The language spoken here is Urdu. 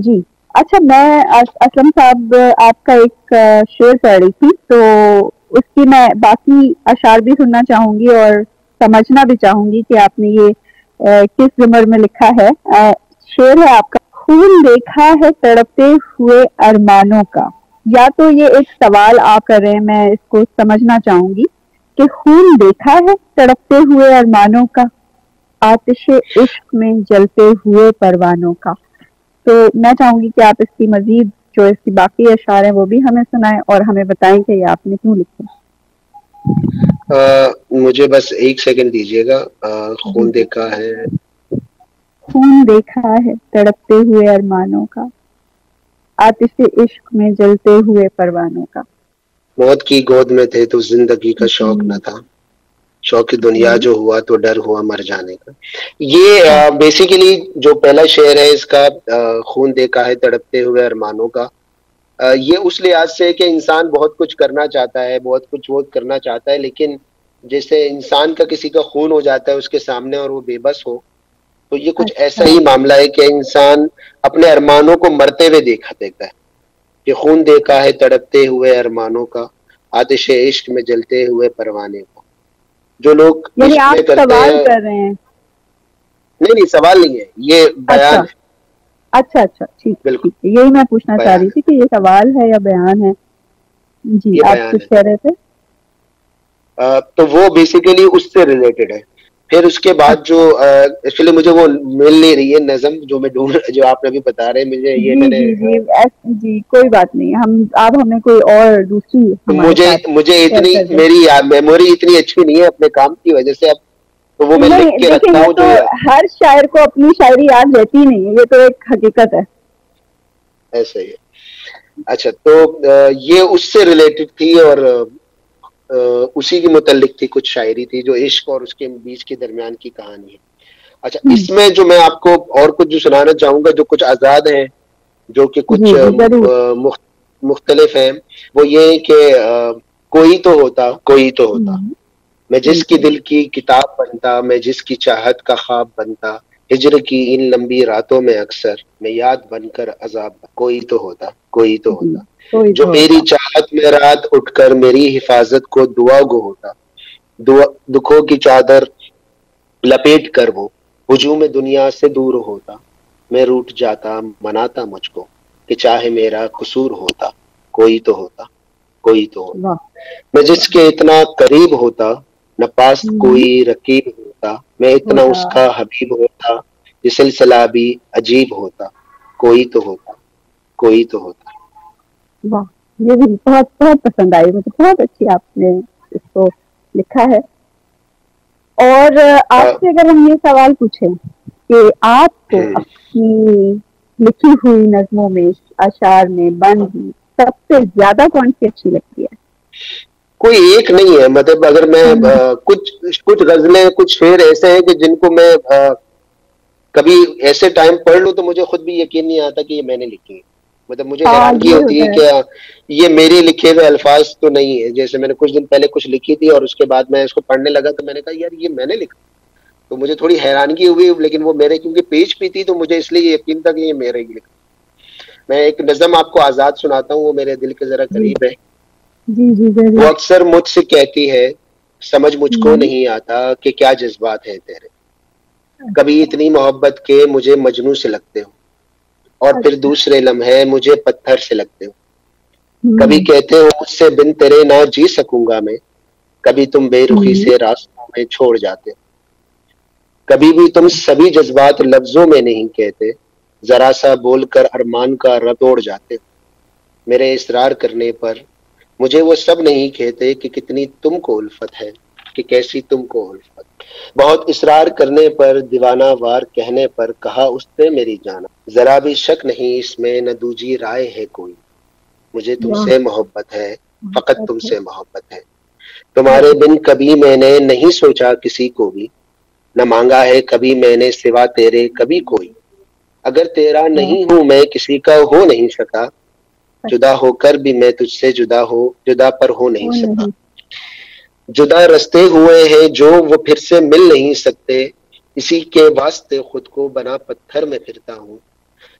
جی اچھا، میں اسلم صاحب آپ کا ایک شعر پڑھ رہی تھی، تو اس کی میں باقی اشعار بھی سننا چاہوں گی اور سمجھنا بھی چاہوں گی کہ آپ نے یہ کس زمر میں لکھا ہے۔ شعر ہے آپ کا: خون دیکھا ہے تڑپتے ہوئے ارمانوں کا۔ یا تو یہ ایک سوال آپ کر رہے ہیں، میں اس کو سمجھنا چاہوں گی کہ خون دیکھا ہے تڑپتے ہوئے ارمانوں کا، آتش عشق میں جلتے ہوئے پروانوں کا۔ تو میں چاہوں گی کہ آپ اس کی مزید جو اس کی باقی اشعار ہیں وہ بھی ہمیں سنائیں اور ہمیں بتائیں کہ یہ آپ نے کیوں لکھے۔ مجھے بس ایک سیکنڈ دیجیے گا۔ جی خون جی، دیکھا ہے، خون دیکھا ہے تڑپتے ہوئے ارمانوں کا، آتش عشق میں جلتے ہوئے پروانوں کا۔ موت کی گود میں تھے تو زندگی کا شوق جی نہ تھا، شوق دنیا جی، جو ہوا تو ڈر ہوا مر جانے کا۔ یہ ہاں بیسیکلی جو پہلا شعر ہے اس کا، خون دیکھا ہے تڑپتے ہوئے ارمانوں کا، یہ اس لحاظ سے کہ انسان بہت کچھ کرنا چاہتا ہے، بہت کچھ وہ کرنا چاہتا ہے، لیکن جیسے انسان کا کسی کا خون ہو جاتا ہے اس کے سامنے اور وہ بے بس ہو، تو یہ کچھ ایسا اچھا ہی معاملہ ہے کہ انسان اپنے ارمانوں کو مرتے ہوئے دیکھتا ہے کہ خون دیکھا ہے تڑپتے ہوئے ارمانوں کا، آتش عشق میں جلتے ہوئے پروانے کو۔ جو لوگ یعنی عشق آپ میں کرتے سوال ہیں، کر رہے ہیں؟ نہیں نہیں سوال نہیں ہے، یہ اچھا بیان ہے، اچھا اچھا، ٹھیک ہے بالکل ٹھیک ہے، یہی میں پوچھنا چاہ بیان رہی ہے، تھی کہ یہ سوال ہے یا بیان ہے۔ جی یہ آپ بیان کچھ ہے۔ کہہ رہے تھے؟ تو وہ بیسیکلی اس سے ریلیٹڈ ہے۔ پھر اس کے بعد جو اچھا، ایکچولی مجھے وہ مل نہیں رہی ہے نظم جو میں ڈھونڈ، جو آپ نے بھی بتا رہے ہیں مجھے، یہ جی میں نے جی جی جی کوئی بات نہیں، ہم آپ ہمیں کوئی اور دوسری ہمارے مجھے ساتھ مجھے شیئر اتنی کر دیں۔ میری میموری اتنی اچھی نہیں ہے اپنے کام کی وجہ سے، اب تو وہ میں لکھ نہیں کے دیکھیں، رکھتا یہ ہوں تو جو ہر شاعر کو اپنی شاعری یاد رہتی نہیں ہے، یہ تو ایک حقیقت ہے۔ ایسا ہی ہے۔ اچھا تو یہ اس سے ریلیٹڈ تھی، اور اسی کے متعلق تھی، کچھ شاعری تھی جو عشق اور اس کے بیچ کے درمیان کی کہانی ہے۔ اچھا اس میں جو میں آپ کو اور کچھ جو سنانا چاہوں گا، جو کچھ آزاد ہیں، جو کہ کچھ جی جی ضرور۔ مختلف ہیں، وہ یہ کہ کوئی تو ہوتا، کوئی تو ہوتا، میں جس کی بالکل۔ دل کی کتاب بنتا، میں جس کی چاہت کا خواب بنتا، ہجر کی ان لمبی راتوں میں اکثر میں یاد بن کر عذاب کوئی تو ہوتا، کوئی تو جی ہوتا، کوئی جو تو میری ہوتا۔ چاہت میں رات اٹھ کر میری حفاظت کو دعا گو ہوتا، دکھوں کی چادر لپیٹ کر وہ ہجوم دنیا سے دور ہوتا، میں روٹ جاتا مناتا مجھ کو کہ چاہے میرا قصور ہوتا، کوئی تو ہوتا، کوئی تو ہوتا، واہ میں جس واہ۔ کے اتنا قریب ہوتا، نہ پاس کوئی رقیب ہوتا، میں اتنا ہوتا، اس کا حبیب ہوتا، یہ سلسلہ بھی عجیب ہوتا، کوئی تو ہوتا، کوئی تو ہوتا۔ واہ، یہ بھی بہت بہت پسند آئی مجھے، بہت اچھی آپ نے اس کو لکھا ہے۔ اور آپ سے اگر ہم یہ سوال پوچھیں کہ آپ کو اپنی لکھی ہوئی نظموں میں، اشعار میں، بند میں سب سے زیادہ کون سی اچھی لگتی ہے؟ کوئی ایک نہیں ہے، مطلب اگر میں کچھ کچھ غزلیں، کچھ شعر ایسے ہیں کہ جن کو میں کبھی ایسے ٹائم پڑھ لوں تو مجھے خود بھی یقین نہیں آتا کہ یہ میں نے لکھی ہے، مطلب مجھے ہاں حیرانگی یہ ہوتی ہوتا ہے کہ یہ میرے لکھے ہوئے الفاظ تو نہیں ہے۔ جیسے میں نے کچھ دن پہلے کچھ لکھی تھی اور اس کے بعد میں اس کو پڑھنے لگا تو میں نے کہا یار یہ میں نے لکھا، تو مجھے تھوڑی حیرانگی ہوئی، لیکن وہ میرے کیونکہ پیج پہ تھی تو مجھے اس لیے یقین تھا کہ یہ میرے ہی لکھا۔ میں ایک نظم آپ کو آزاد سناتا ہوں، وہ میرے دل کے ذرا جی قریب ہے۔ جی جی وہ ضرور۔ اکثر مجھ سے کہتی ہے، سمجھ مجھ کو نہیں آتا کہ کیا جذبات ہیں تیرے، کبھی اتنی محبت کے مجھے مجنوں سے لگتے ہو، اور پھر اچھا۔ دوسرے لمحے مجھے پتھر سے لگتے ہو، کبھی کہتے ہو مجھ سے بن تیرے نہ جی سکوں گا میں، کبھی تم بے رخی سے راستوں میں چھوڑ جاتے ہو، کبھی بھی تم سبھی جذبات لفظوں میں نہیں کہتے، ذرا سا بول کر ارمان کا رب توڑ جاتے ہو، میرے اصرار کرنے پر مجھے وہ سب نہیں کہتے کہ کتنی تم کو الفت ہے، کہ کیسی تم کو الفت، بہت اصرار کرنے پر، دیوانہ وار کہنے پر کہا اس نے میری جانا، ذرا بھی شک نہیں اس میں نہ دوجی رائے ہے کوئی، مجھے تم واہ، سے محبت ہے، فقط تم بہت ہے، سے محبت ہے، تمہارے بہت بن کبھی میں نے نہیں سوچا کسی کو بھی، نہ مانگا ہے کبھی میں نے سوا تیرے کبھی کوئی، اگر تیرا اچھا، نہیں ہوں میں کسی کا ہو نہیں سکا، جدا ہو کر بھی میں تجھ سے جدا پر ہو نہیں وہ سکا، نہیں۔ جدا رستے ہوئے ہیں جو وہ پھر سے مل نہیں سکتے، اسی کے واسطے خود کو بنا پتھر میں پھرتا ہوں،